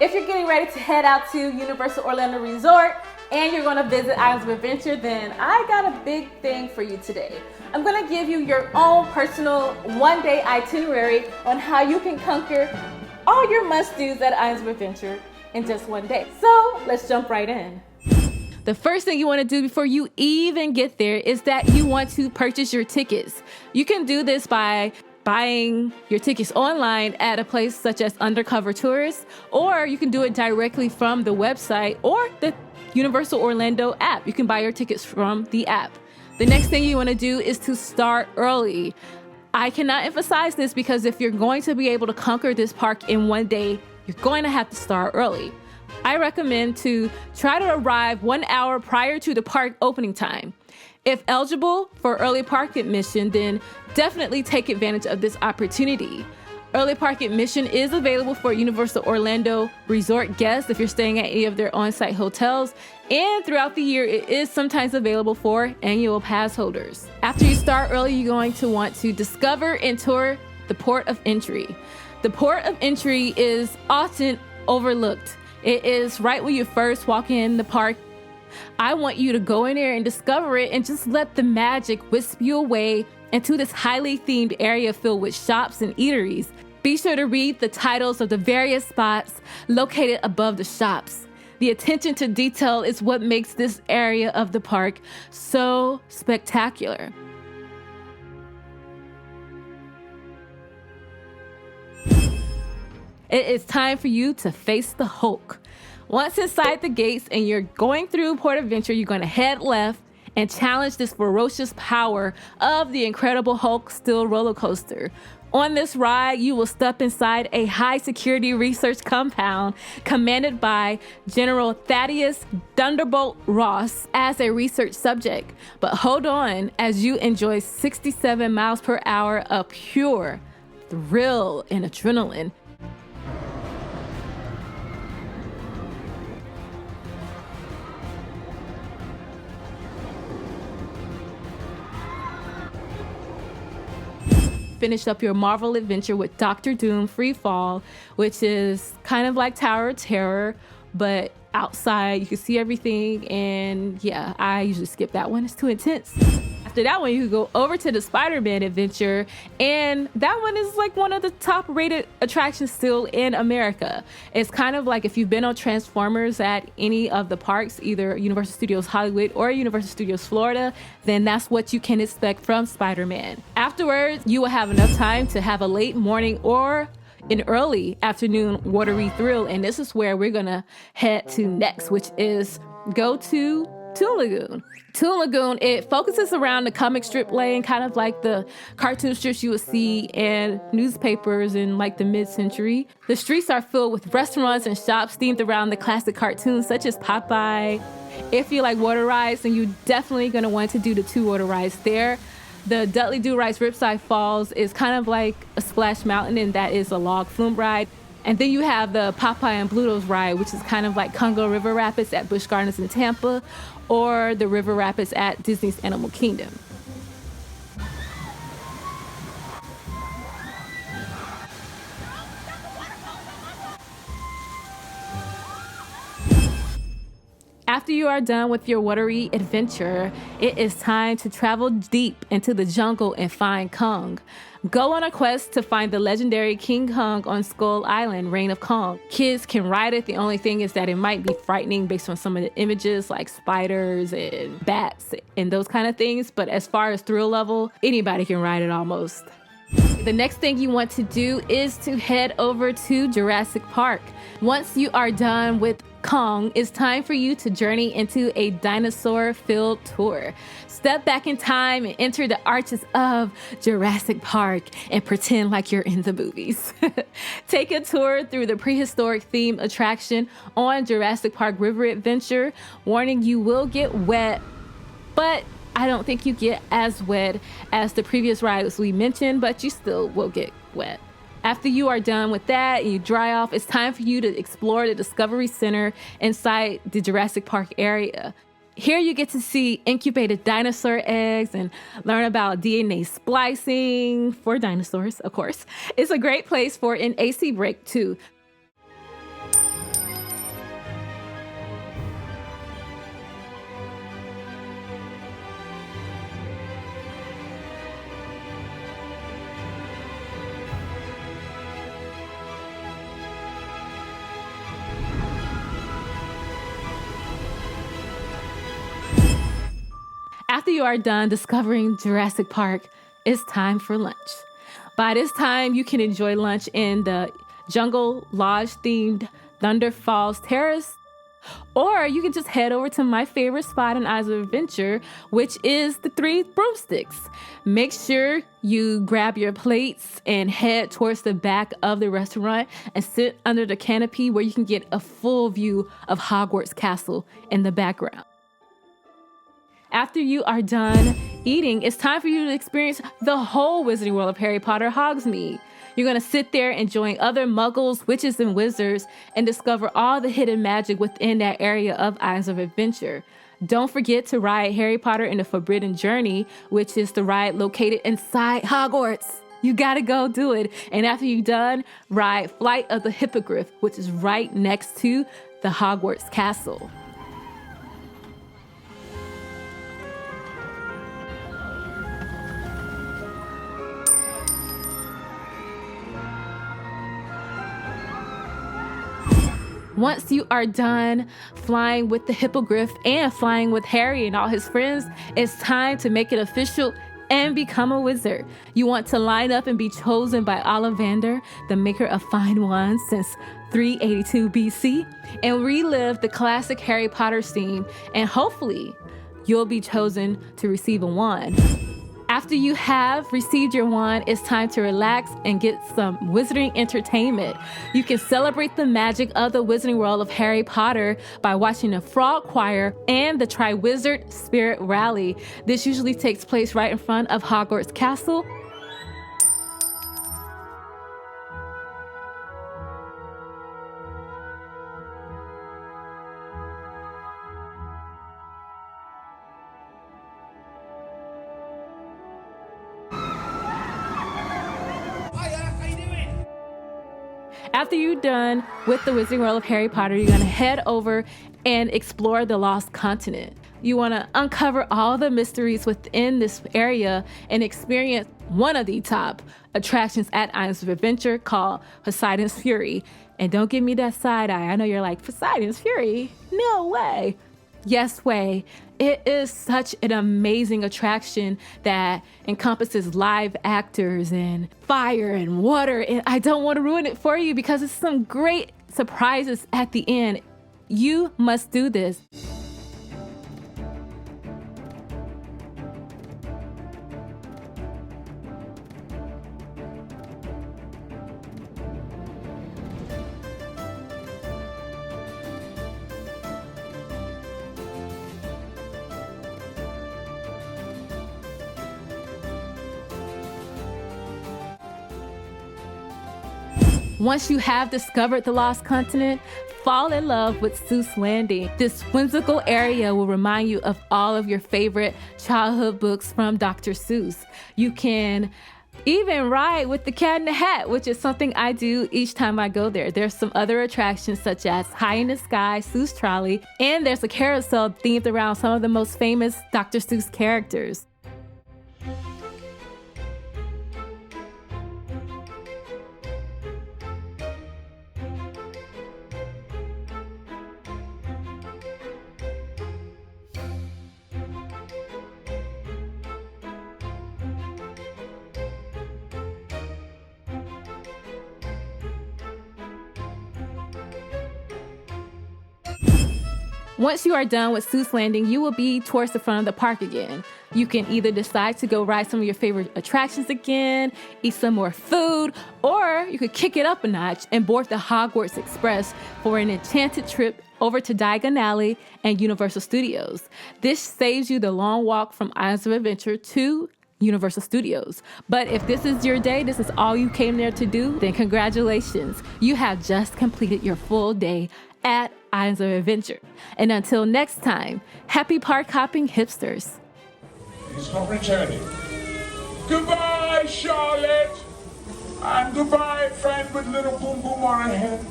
If you're getting ready to head out to Universal Orlando Resort and you're going to visit Islands of Adventure, then I got a big thing for you today. I'm going to give you your own personal one-day itinerary on how you can conquer all your must-dos at Islands of Adventure in just one day. So let's jump right in. The first thing you want to do before you even get there is that you want to purchase your tickets. You can do this by buying your tickets online at a place such as Undercover Tourist, or you can do it directly from the website or the Universal Orlando app. You can buy your tickets from the app. The next thing you want to do is to start early. I cannot emphasize this because if you're going to be able to conquer this park in one day, you're going to have to start early. I recommend to try to arrive 1 hour prior to the park opening time. If eligible for early park admission, then definitely take advantage of this opportunity. Early park admission is available for Universal Orlando Resort guests if you're staying at any of their on-site hotels, and throughout the year it is sometimes available for annual pass holders. After you start early, you're going to want to discover and tour the port of entry. The port of entry is often overlooked. It is right when you first walk in the park. I want you to go in there and discover it and just let the magic whisk you away into this highly themed area filled with shops and eateries. Be sure to read the titles of the various spots located above the shops. The attention to detail is what makes this area of the park so spectacular. It is time for you to face the Hulk. Once inside the gates and you're going through Port Adventure, you're going to head left and challenge this ferocious power of the Incredible Hulk steel roller coaster. On this ride, you will step inside a high security research compound commanded by General Thaddeus Thunderbolt Ross as a research subject. But hold on as you enjoy 67 miles per hour of pure thrill and adrenaline. Finish up your Marvel adventure with Doctor Doom Free Fall, which is kind of like Tower of Terror, but outside you can see everything. And yeah, I usually skip that one. It's too intense. After that one, you can go over to the Spider-Man adventure, and that one is like one of the top rated attractions still in America. It's kind of like if you've been on Transformers at any of the parks, either Universal Studios Hollywood or Universal Studios Florida, then that's what you can expect from Spider-Man. Afterwards, you will have enough time to have a late morning or an early afternoon watery thrill, and this is where we're gonna head to next, which is go to Toon Lagoon. Toon Lagoon, it focuses around the comic strip lane, kind of like the cartoon strips you would see in newspapers in like the mid-century. The streets are filled with restaurants and shops themed around the classic cartoons such as Popeye. If you like water rides, then you're definitely going to want to do the 2 water rides there. The Dudley Do-Right's Ripside Falls is kind of like a Splash Mountain, and that is a log flume ride. And then you have the Popeye and Bluto's ride, which is kind of like Congo River Rapids at Busch Gardens in Tampa, or the River Rapids at Disney's Animal Kingdom. After you are done with your watery adventure, it is time to travel deep into the jungle and find Kong. Go on a quest to find the legendary King Kong on Skull Island, Reign of Kong. Kids can ride it. The only thing is that it might be frightening based on some of the images like spiders and bats and those kind of things. But as far as thrill level, anybody can ride it almost. The next thing you want to do is to head over to Jurassic Park. Once you are done with Kong, it's time for you to journey into a dinosaur-filled tour. Step back in time and enter the arches of Jurassic Park and pretend like you're in the movies. Take a tour through the prehistoric theme attraction on Jurassic Park River Adventure. Warning, you will get wet, but I don't think you get as wet as the previous rides we mentioned, but you still will get wet. After you are done with that and you dry off, it's time for you to explore the Discovery Center inside the Jurassic Park area. Here you get to see incubated dinosaur eggs and learn about DNA splicing for dinosaurs, of course. It's a great place for an AC break too. After you are done discovering Jurassic Park, it's time for lunch. By this time, you can enjoy lunch in the Jungle Lodge-themed Thunder Falls Terrace, or you can just head over to my favorite spot in Islands of Adventure, which is the Three Broomsticks. Make sure you grab your plates and head towards the back of the restaurant and sit under the canopy where you can get a full view of Hogwarts Castle in the background. After you are done eating, it's time for you to experience the whole Wizarding World of Harry Potter Hogsmeade. You're going to sit there enjoying other muggles, witches, and wizards and discover all the hidden magic within that area of Islands of Adventure. Don't forget to ride Harry Potter and the Forbidden Journey, which is the ride located inside Hogwarts. You got to go do it. And after you're done, ride Flight of the Hippogriff, which is right next to the Hogwarts Castle. Once you are done flying with the Hippogriff and flying with Harry and all his friends, it's time to make it official and become a wizard. You want to line up and be chosen by Ollivander, the maker of fine wands since 382 BC, and relive the classic Harry Potter scene, and hopefully you'll be chosen to receive a wand. After you have received your wand, it's time to relax and get some wizarding entertainment. You can celebrate the magic of the Wizarding World of Harry Potter by watching the Frog Choir and the Triwizard Spirit Rally. This usually takes place right in front of Hogwarts Castle. After you're done with the Wizarding World of Harry Potter, you're going to head over and explore the Lost Continent. You want to uncover all the mysteries within this area and experience one of the top attractions at Islands of Adventure called Poseidon's Fury. And don't give me that side eye. I know you're like, Poseidon's Fury? No way. Yes way. It is such an amazing attraction that encompasses live actors and fire and water. And I don't want to ruin it for you because it's some great surprises at the end. You must do this. Once you have discovered the Lost Continent, fall in love with Seuss Landing. This whimsical area will remind you of all of your favorite childhood books from Dr. Seuss. You can even ride with the Cat in the Hat, which is something I do each time I go there. There's some other attractions such as High in the Sky, Seuss Trolley, and there's a carousel themed around some of the most famous Dr. Seuss characters. Once you are done with Seuss Landing, you will be towards the front of the park again. You can either decide to go ride some of your favorite attractions again, eat some more food, or you could kick it up a notch and board the Hogwarts Express for an enchanted trip over to Diagon Alley and Universal Studios. This saves you the long walk from Islands of Adventure to Universal Studios. But if this is your day, this is all you came there to do, then congratulations. You have just completed your full day at Islands of Adventure. And until next time, happy park hopping hipsters. He's not returning. Goodbye, Charlotte. And goodbye, friend with little boom boom on her head.